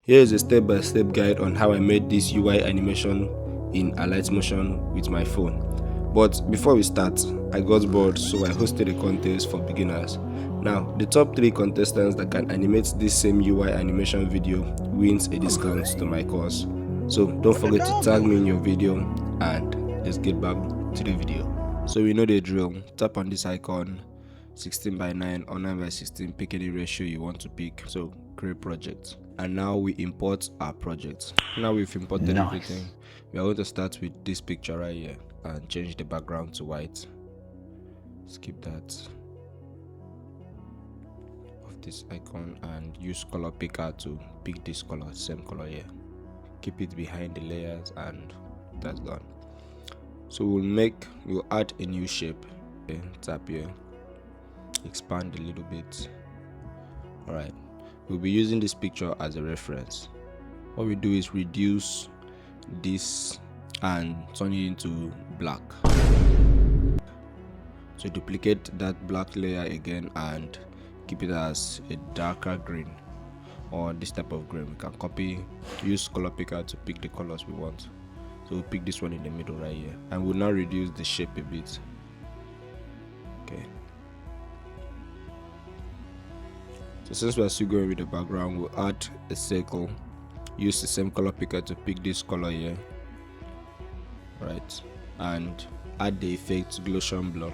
Here is a step-by-step guide on how I made this UI animation in alightmotion with my phone. But before we start, I got bored, so I hosted a contest for beginners. Now, the top 3 contestants that can animate this same UI animation video wins a discount to my course. So don't forget to tag me in your video, and let's get back to the video. So we know the drill. Tap on this icon, 16:9 or 9:16, pick any ratio you want to pick. So create project. And now we import our project. Now we've imported everything. We are going to start with this picture right here and change the background to white. Skip that of this icon and use color picker to pick this color, same color here. Keep it behind the layers, and that's done. So we'll add a new shape. Okay, tap here, expand a little bit. All right, we'll be using this picture as a reference. What we do is reduce this and turn it into black. So duplicate that black layer again and keep it as a darker green, or this type of green. We can copy, use color picker to pick the colors we want. So we'll pick this one in the middle right here, and we'll now reduce the shape a bit. Okay, so since we're still going with the background, we'll add a circle. Use the same color picker to pick this color here, right, and add the effect Gaussian blur.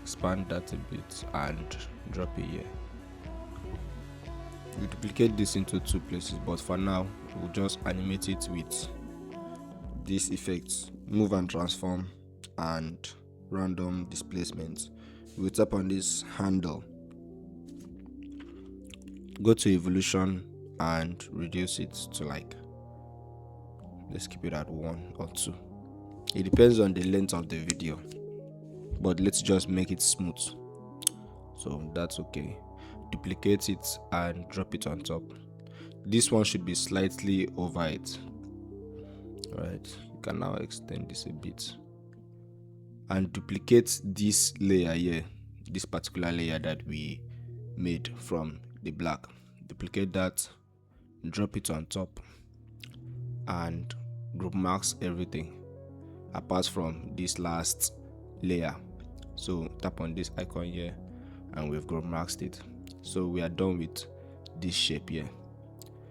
Expand that a bit and drop it here. We duplicate this into 2 places, but for now we'll just animate it with these effects: move and transform and random displacement. We'll tap on this handle, go to evolution and reduce it to let's keep it at 1 or 2. It depends on the length of the video, but let's just make it smooth, so that's okay. Duplicate it and drop it on top. This one should be slightly over it. All right, you can now extend this a bit and duplicate this layer here, this particular layer that we made from the black. Duplicate that, drop it on top, and group marks everything apart from this last layer. So tap on this icon here and we've group marked it. So we are done with this shape here.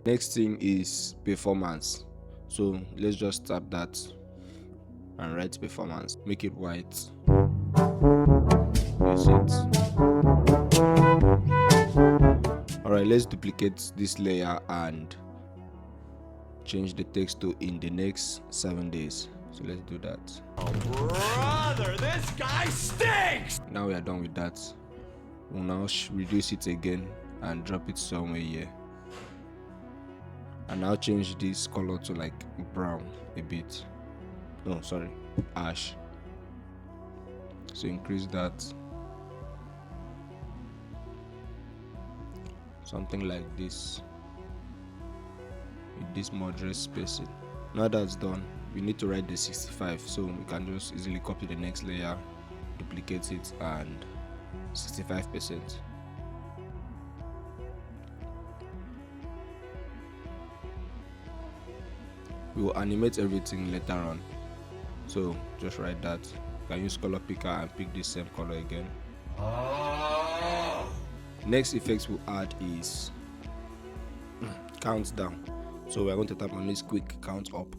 Next thing is performance. So let's just tap that and write performance. Make it white. Use it. Alright, let's duplicate this layer and change the text to "in the next 7 days." So let's do that. Oh, brother, this guy stinks! Now we are done with that. We'll now reduce it again and drop it somewhere here. And now change this color to brown a bit. No, sorry, ash. So increase that. Something like this. With this moderate spacing. Now that's done, we need to write the 65, so we can just easily copy the next layer, duplicate it, and 65%. We will animate everything later on, so just write that. You can use color picker and pick the same color again. Next effects we'll add is countdown. So we're going to tap on this quick count up,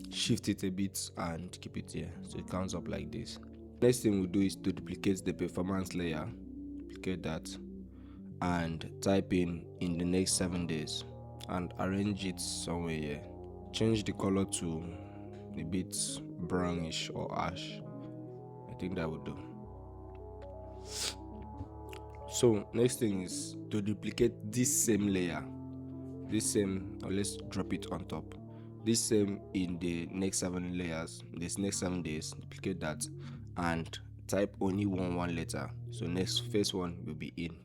shift it a bit and keep it here so it counts up like this. Next thing we'll do is to duplicate the performance layer, duplicate that, and type in the next 7 days and arrange it somewhere here. Change the color to a bit brownish or ash. I think that would do. So next thing is to duplicate this same layer, or let's drop it on top. This same in the next 7 layers, this next 7 days, duplicate that and type only one letter. So first one will be in,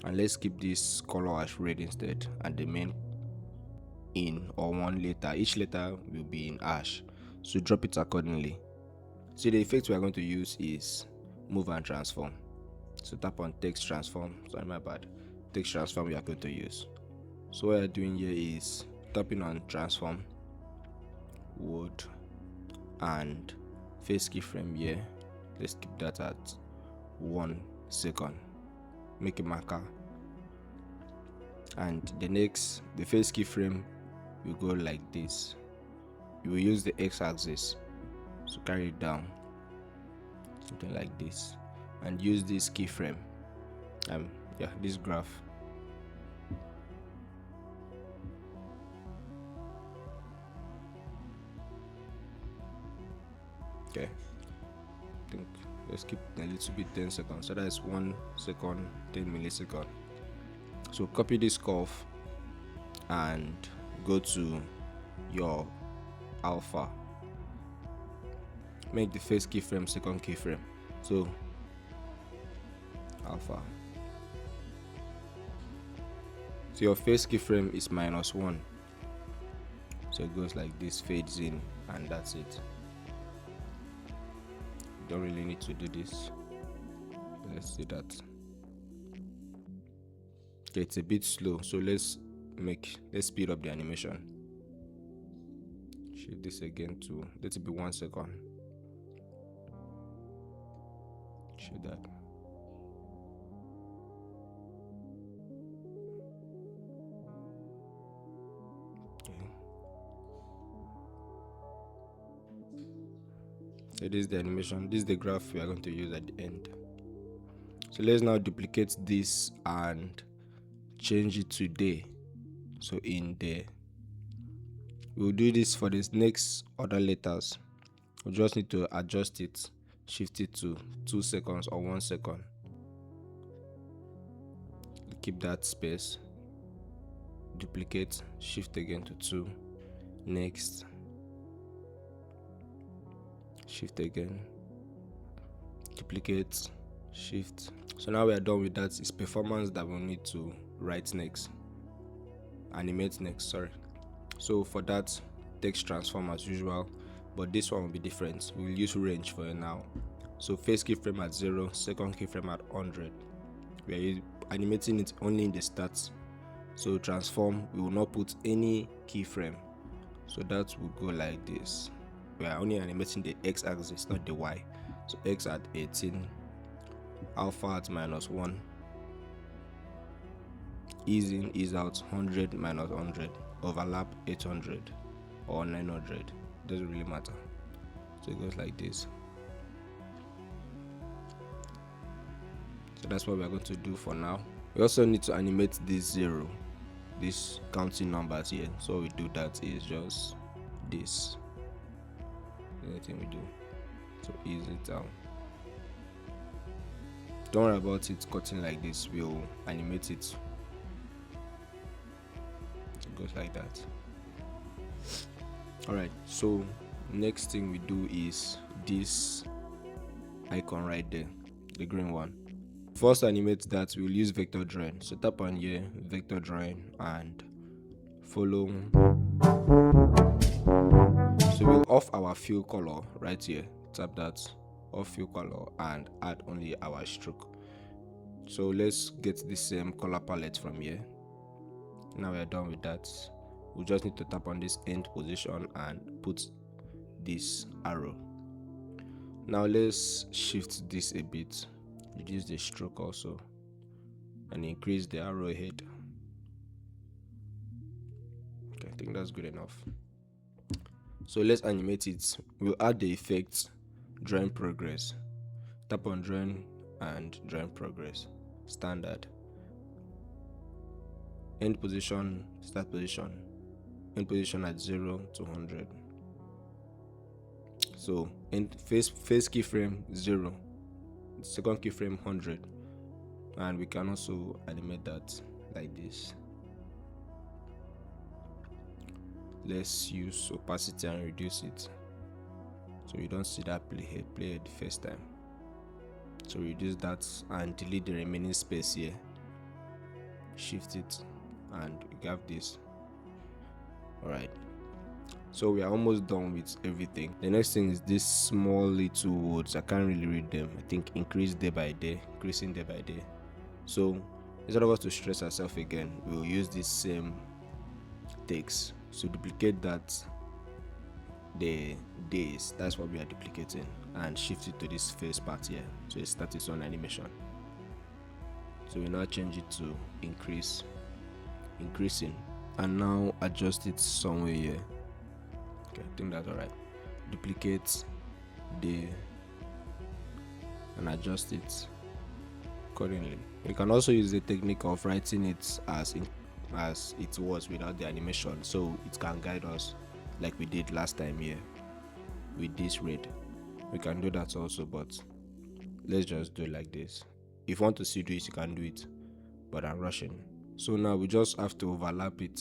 and let's keep this color as red instead, and the main in or 1 letter. Each letter will be in ash, so drop it accordingly. So the effect we are going to use is move and transform. So tap on text transform. Sorry, my bad. Text transform we are going to use. So what I'm doing here is tapping on transform, wood, and face keyframe here. Let's keep that at 1 second. Make a marker. And the face keyframe will go like this. You will use the x-axis, so carry it down, something like this, and use this keyframe. This graph. Okay, I think let's keep a little bit 10 seconds. So that's 1 second, 10 milliseconds. So copy this curve and go to your alpha. Make the first keyframe second keyframe. So alpha. So your first keyframe is -1. So it goes like this, fades in, and that's it. Don't really need to do this. Let's see that. Okay, it's a bit slow, so let's speed up the animation. Shift this again to let it be 1 second. Shift that. Okay. So this is the animation. This is the graph we are going to use at the end. So let's now duplicate this and change it to day. So in there, we'll do this for this next other letters. We just need to adjust it, shift it to 2 seconds or 1 second. Keep that space. Duplicate, shift again to 2. Next, shift again, duplicate, shift. So now we are done with that. It's performance that we'll need to write next, animate next, sorry. So for that, text transform as usual, but this one will be different. We'll use range for it now. So first keyframe at 0, second keyframe at 100. We are animating it only in the stats. So transform, we will not put any keyframe. So that will go like this. We are only animating the x-axis, not the y. So x at 18, alpha at -1, ease in, ease out, 100 minus 100, overlap 800 or 900, doesn't really matter. So it goes like this. So that's what we're going to do for now. We also need to animate this 0, these counting numbers here. So we do that is just this. Anything we do, so ease it down. Don't worry about it cutting like this, we'll animate it. It goes like that. Alright, so next thing we do is this icon right there, the green one. First animate that, we'll use vector drawing. So tap on here, vector drawing, and follow. So we'll off our fill color right here. Tap that, off fill color, and add only our stroke. So let's get the same color palette from here. Now we are done with that. We just need to tap on this end position and put this arrow. Now let's shift this a bit, reduce the stroke also, and increase the arrow head. Okay, I think that's good enough. So let's animate it. We'll add the effect drawing progress. Tap on drawing and drawing progress. Standard. End position, start position. End position at 0 to 100. So first keyframe 0, second keyframe 100, and we can also animate that like this. Let's use opacity and reduce it so you don't see that play the first time. So reduce that and delete the remaining space here. Shift it and we have this. Alright, So we are almost done with everything. The next thing is these small little words. I can't really read them. I think increase day by day, increasing day by day. So instead of us to stress ourselves again, we will use this same text. So duplicate that, the days, that's what we are duplicating, and shift it to this first part here. So it starts its own animation. So we now change it to increasing, and now adjust it somewhere here. Okay, I think that's alright. Duplicate the and adjust it accordingly. You can also use the technique of writing it as it was without the animation, so it can guide us like we did last time here with this red. We can do that also, but let's just do it like this. If you want to see this, you can do it, but I'm rushing. So now we just have to overlap it,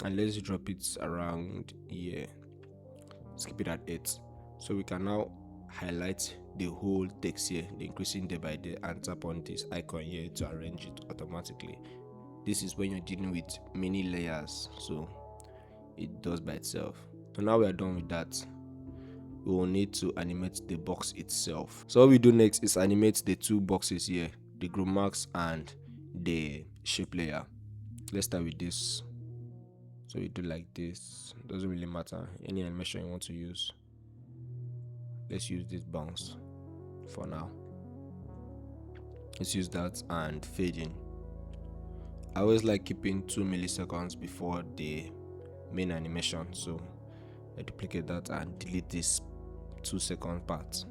and let's drop it around here. Let's keep it at 8. So we can now highlight the whole text here, the increasing day by day, and tap on this icon here to arrange it automatically. This is when you're dealing with many layers, so it does by itself. So now we are done with that. We will need to animate the box itself. So what we do next is animate the two boxes here, the group marks and the shape layer. Let's start with this. So we do like this. Doesn't really matter, any animation you want to use. Let's use this bounce for now. Let's use that and fade in. I always like keeping 2 milliseconds before the main animation, so I duplicate that and delete this 2-second part.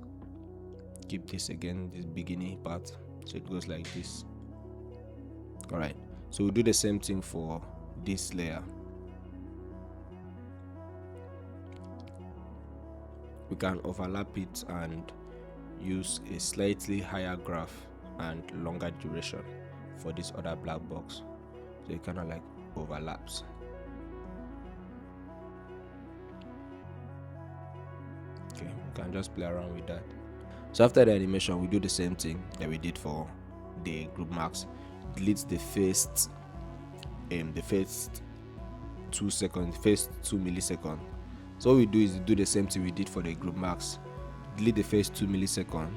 Keep this again, this beginning part, so it goes like this. Alright, so we'll do the same thing for this layer. We can overlap it and use a slightly higher graph and longer duration for this other black box, so it kind of like overlaps. Okay, we can just play around with that. So after the animation, we do the same thing that we did for the group marks. Delete the first 2 seconds, first 2 milliseconds. So what we do is do the same thing we did for the group marks. Delete the first 2 milliseconds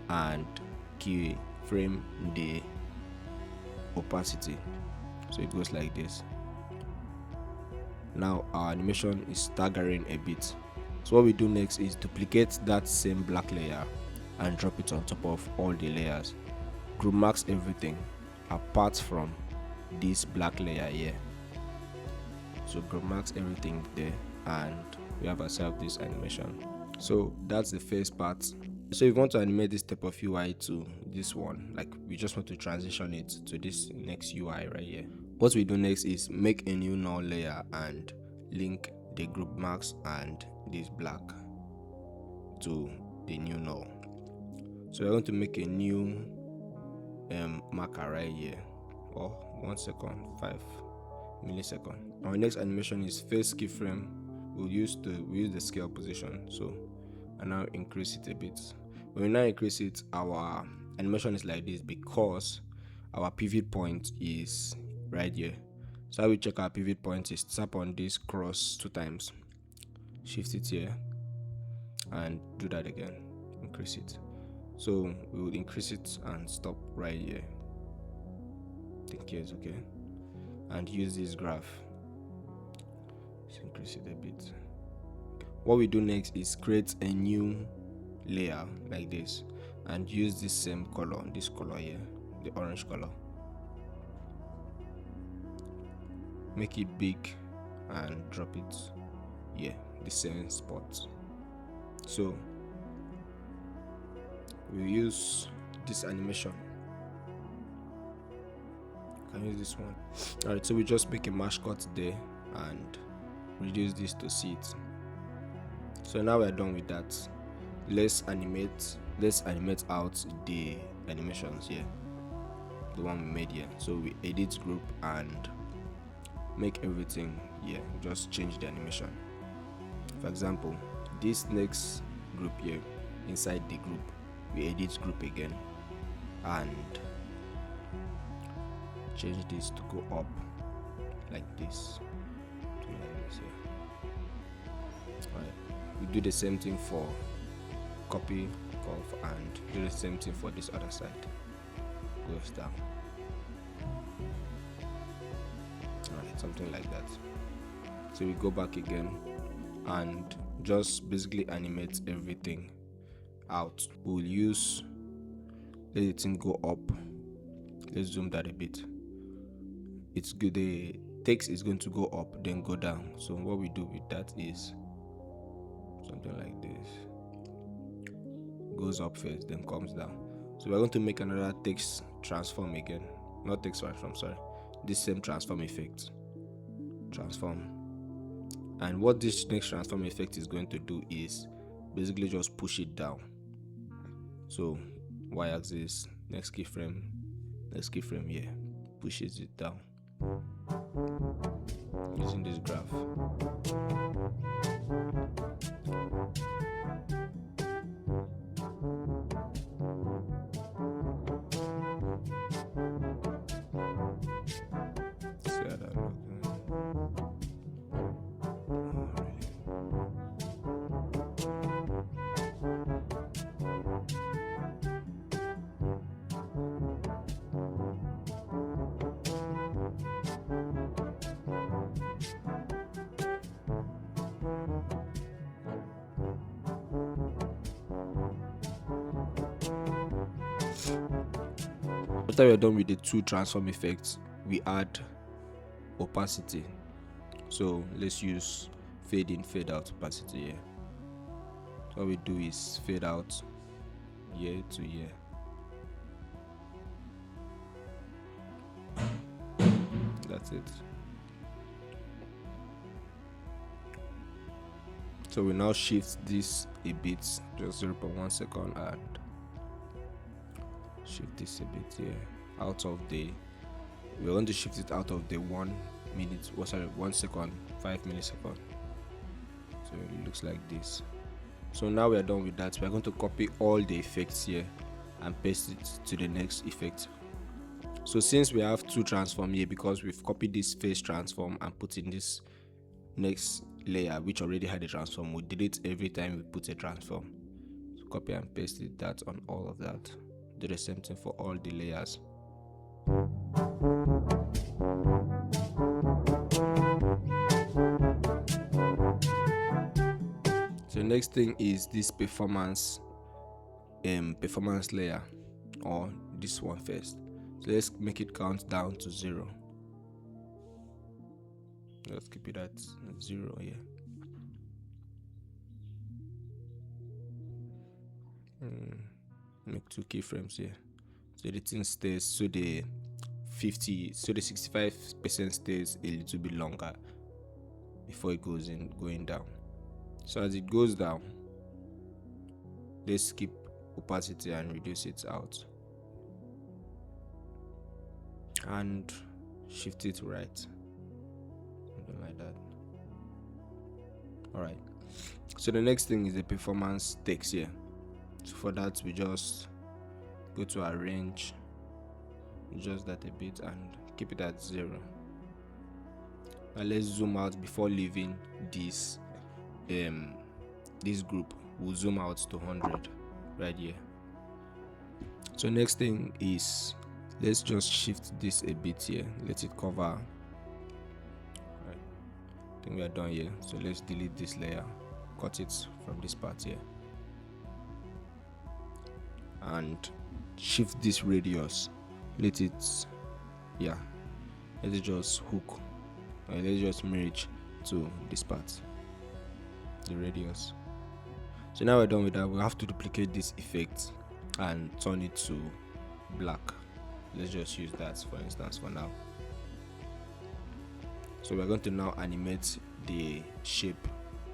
and keyframe the opacity, so it goes like this. Now our animation is staggering a bit. So what we do next is duplicate that same black layer and drop it on top of all the layers. Group marks everything apart from this black layer here. So group marks everything there, and we have ourselves this animation. So that's the first part. So if you want to animate this type of UI to this one, like we just want to transition it to this next UI right here, what we do next is make a new null layer and link the group marks and this black to the new null. So we're going to make a new marker right here. Oh, 1 second, 5 milliseconds. Our next animation is first keyframe. We'll use the scale position. So I now increase it a bit. When we now increase it, our animation is like this because our pivot point is right here. So how we check our pivot point is tap on this cross 2 times, shift it here, and do that again, increase it. So we will increase it and stop right here. I think here is okay, and use this graph. Let's increase it a bit. What we do next is create a new layer like this and use this same color, this color here, the orange color. Make it big and drop it here, the same spot. So we use this animation. Can use this one. Alright, so we just make a mesh cut there and reduce this to see it. So now we're done with that. Let's animate out the animations here, the one we made here. So we edit group and make everything here, just change the animation. For example, this next group here, inside the group, we edit group again and change this to go up like this, like this here. Right, we do the same thing for copy curve and do the same thing for this other side. Goes down. Alright, something like that. So we go back again and just basically animate everything out. We'll use, let the thing go up. Let's zoom that a bit. It's good, the text is going to go up then go down. So what we do with that is something like this. Goes up first then comes down. So we're going to make another text transform again, not text transform, sorry, this same transform effect, transform. And what this next transform effect is going to do is basically just push it down. So y-axis, next keyframe here, pushes it down using this graph. After we're done with the two transform effects, we add opacity. So let's use fade in, fade out opacity here. What we do is fade out year to year. That's it. So we now shift this a bit, just 0.1 second, and shift this a bit here out of the, we want to shift it out of the 1 minute, 1 second, 5 milliseconds. So it looks like this. So now we are done with that. We are going to copy all the effects here and paste it to the next effect. So since we have two transform here, because we've copied this face transform and put in this next layer which already had a transform, we delete every time we put a transform. So copy and paste it, that on all of that. Do the same thing for all the layers. So the next thing is this performance layer, or this one first. So let's make it count down to 0. Let's keep it at 0 here. Make 2 keyframes here, so the thing stays, so the 65% stays a little bit longer before it goes in, going down. So as it goes down, let's skip opacity and reduce it out and shift it right, something like that. All right, so the next thing is the performance text here. So for that, we just go to arrange, adjust that a bit and keep it at 0. Now let's zoom out before leaving this group. We'll zoom out to 100 right here. So next thing is, let's just shift this a bit here, let it cover. Right, I think we are done here. So let's delete this layer, cut it from this part here, and shift this radius, let it just hook, let's just merge to this part, the radius. So now we're done with that. We have to duplicate this effect and turn it to black. Let's just use that for instance for now. So we're going to now animate the shape.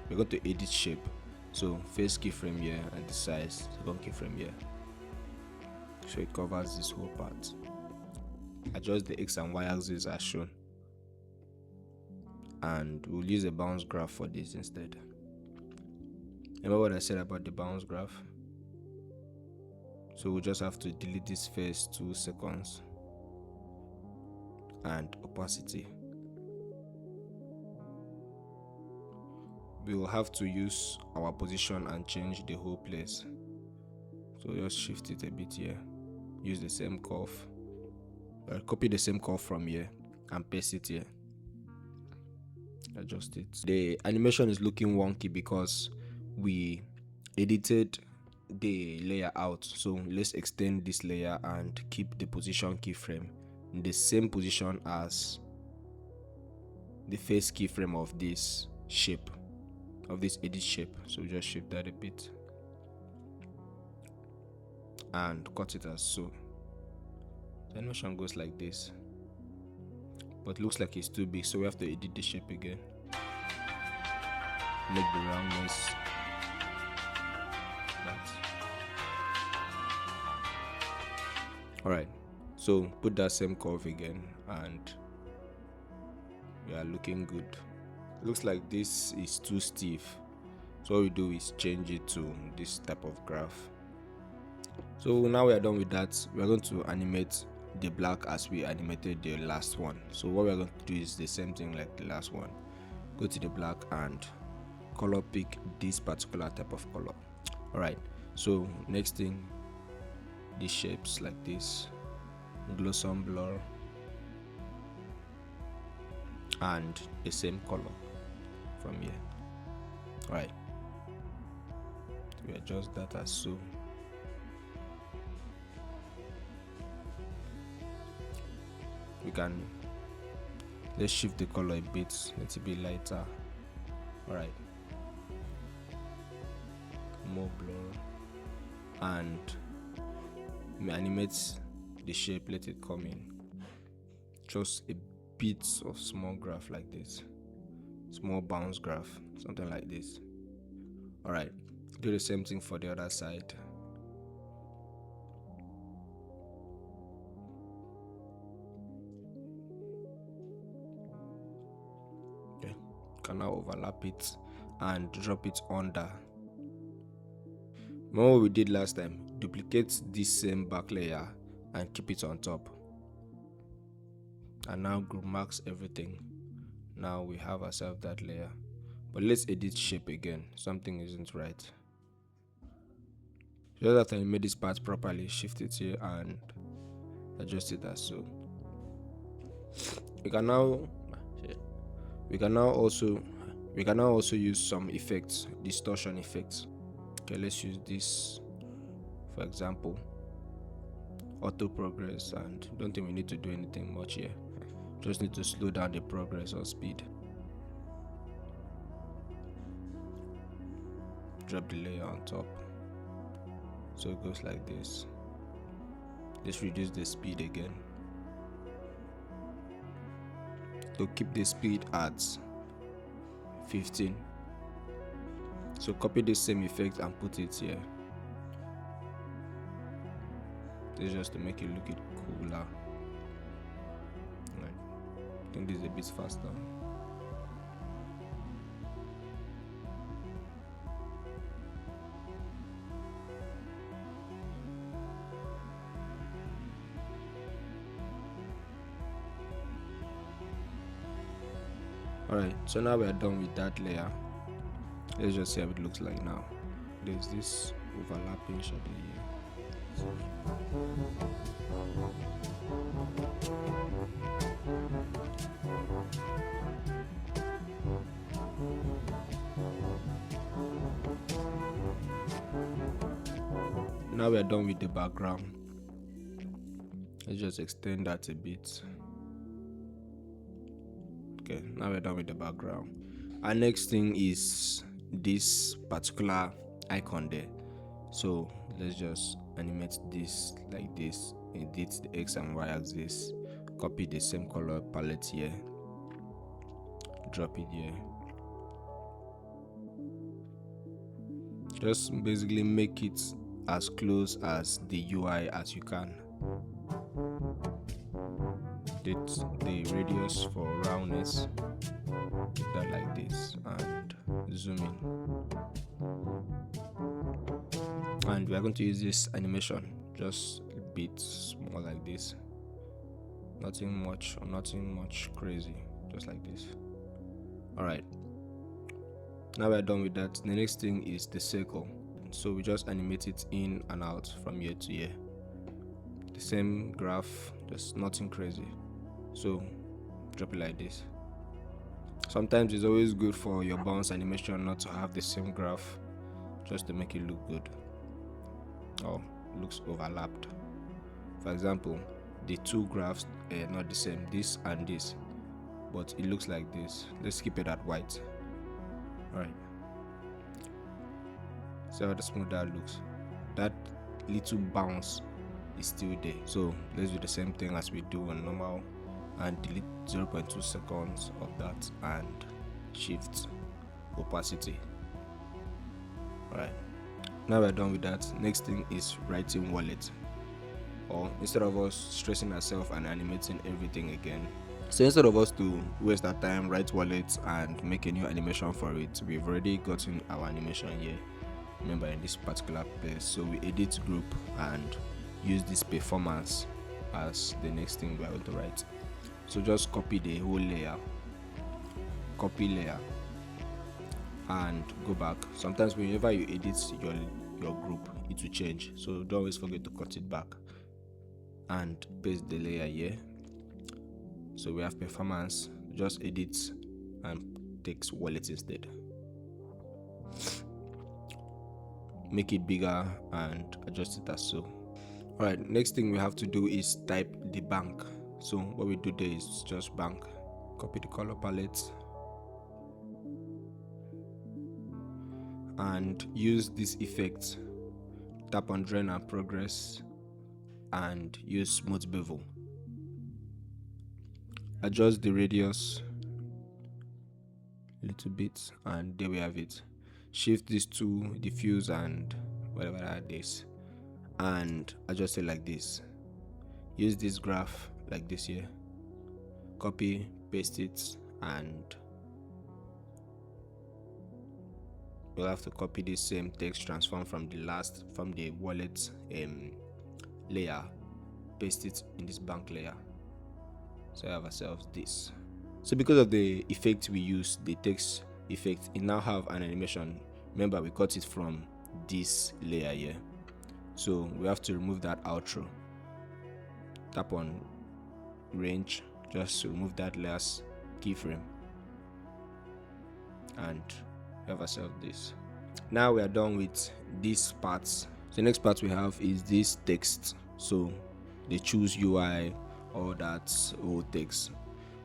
We're going to edit shape. So first keyframe here and the size, second keyframe here, so it covers this whole part. Adjust the X and Y axis as shown, and we'll use a bounce graph for this instead. Remember what I said about the bounce graph? So we'll just have to delete this first 2 seconds and opacity. we will have to use our position and change the whole place. So just shift it a bit here, use the same curve, copy the same curve from here and paste it here, adjust it. The animation is looking wonky because we edited the layer out, so let's extend this layer and keep the position keyframe in the same position as the face keyframe of this shape, of this edit shape. So just shift that a bit and cut it as so. The animation goes like this, but looks like it's too big, so we have to edit the shape again, make the roundness that. Alright, so put that same curve again and we are looking good. Looks like this is too stiff, so what we do is change it to this type of graph. So now we are done with that. We are going to animate the black as we animated the last one. So what we are going to do is the same thing like the last one. Go to the black and color pick this particular type of color. Alright, so next thing, the shapes like this, glow some blur and the same color from here. Alright, we adjust that as so. We can, let's shift the color a bit, let it be lighter. Alright, more blur and we animate the shape, let it come in, just a bit of small graph like this, small bounce graph, something like this. Alright, do the same thing for the other side. Okay, can now overlap it and drop it under. Remember what we did last time? Duplicate this same back layer and keep it on top. And now group marks everything. Now we have ourselves that layer. But let's edit shape again. Something isn't right. Just after I made this part properly, shift it here and adjust it as so. We can now also use some effects, distortion effects. Okay, let's use this for example, auto progress, and don't think we need to do anything much here. Just need to slow down the progress or speed. Drop the layer on top, so it goes like this. Let's reduce the speed again. To keep the speed at 15. So copy the same effect and put it here. This is just to make it look cooler. Right. I think this is a bit faster. Alright, so now we are done with that layer. Let's just see how it looks like now. There's this overlapping shadow here. Now we are done with the background. Let's just extend that a bit. Okay, now we're done with the background. Our next thing is this particular icon there. So let's just animate this like this, edit the X and Y axis, copy the same color palette here, drop it here. Just basically make it as close as the UI as you can. The radius for roundness, keep that like this, and zoom in. And we are going to use this animation just a bit small like this, nothing much crazy, just like this. Alright, Now we're done with that. The next thing is the circle. So we just animate it in and out from year to year. The same graph, just nothing crazy. So drop it like this. Sometimes it's always good for your bounce animation not to have the same graph, just to make it look good or looks overlapped. For example, the two graphs are not the same, this and this, but it looks like this. Let's keep it at white. Alright, see how the smooth that looks. That little bounce is still there. So let's do the same thing as we do on normal and delete 0.2 seconds of that and shift opacity. Alright, now we're done with that. Next thing is writing wallet, or instead of us stressing ourselves and animating everything again, so instead of us to waste our time, write wallet and make a new animation for it, we've already gotten our animation here, remember, in this particular place. So we edit group and use this performance as the next thing we are going to write. So just copy the whole layer, copy layer, and go back. Sometimes whenever you edit your group, it will change, so don't always forget to cut it back and paste the layer here. So we have performance, just edit and text wallet instead. Make it bigger and adjust it as so. Alright, next thing we have to do is type the bank. So what we do there is just bank, copy the color palette and use this effect. Tap on drain and progress and use smooth bevel. Adjust the radius a little bit and there we have it. Shift this to diffuse and whatever that is and adjust it like this. Use this graph like this here, copy, paste it, and you'll have to copy this same text transform from the wallet layer, paste it in this bank layer. So we have ourselves this. So because of the effect we use, the text effect, it now have an animation. Remember, we got it from this layer here, so we have to remove that outro. Tap on range, just remove that last keyframe, and we have ourselves this. Now we are done with these parts. So the next part we have is this text. So the choose UI or that old text,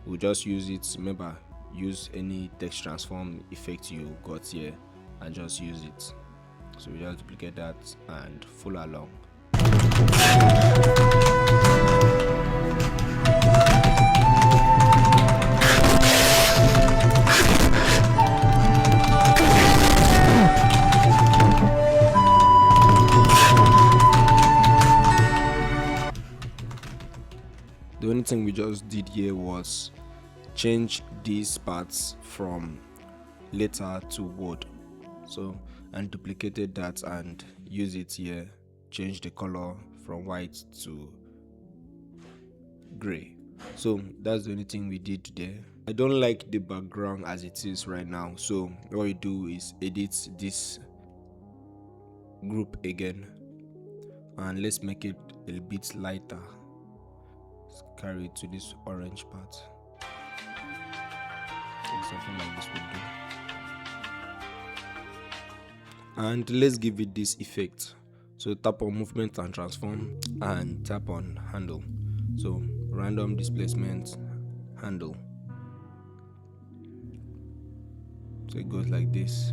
we'll just use it. Remember, use any text transform effect you got here and just use it. So we just duplicate that and follow along. The only thing we just did here was change these parts from letter to word, so and duplicated that and use it here. Change the color from white to gray. So that's the only thing we did there. I don't like the background as it is right now, so what we do is edit this group again and let's make it a bit lighter. Let's carry it to this orange part. Something like this would do. And let's give it this effect. So tap on movement and transform and tap on handle. So random displacement handle. So it goes like this.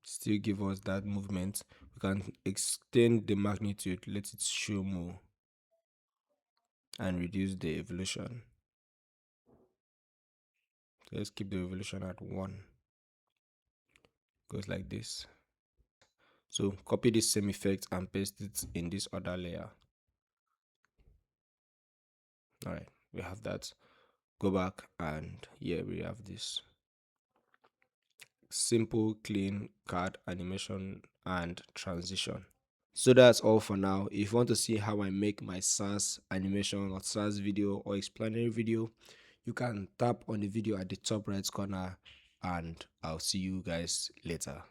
Still give us that movement. We can extend the magnitude, let it show more, and reduce the evolution. So let's keep the evolution at 1. Goes like this. So copy this same effect and paste it in this other layer. Alright, we have that. Go back and here we have this simple clean card animation and transition. So that's all for now. If you want to see how I make my SaaS animation or SaaS video or explanatory video, you can tap on the video at the top right corner and I'll see you guys later.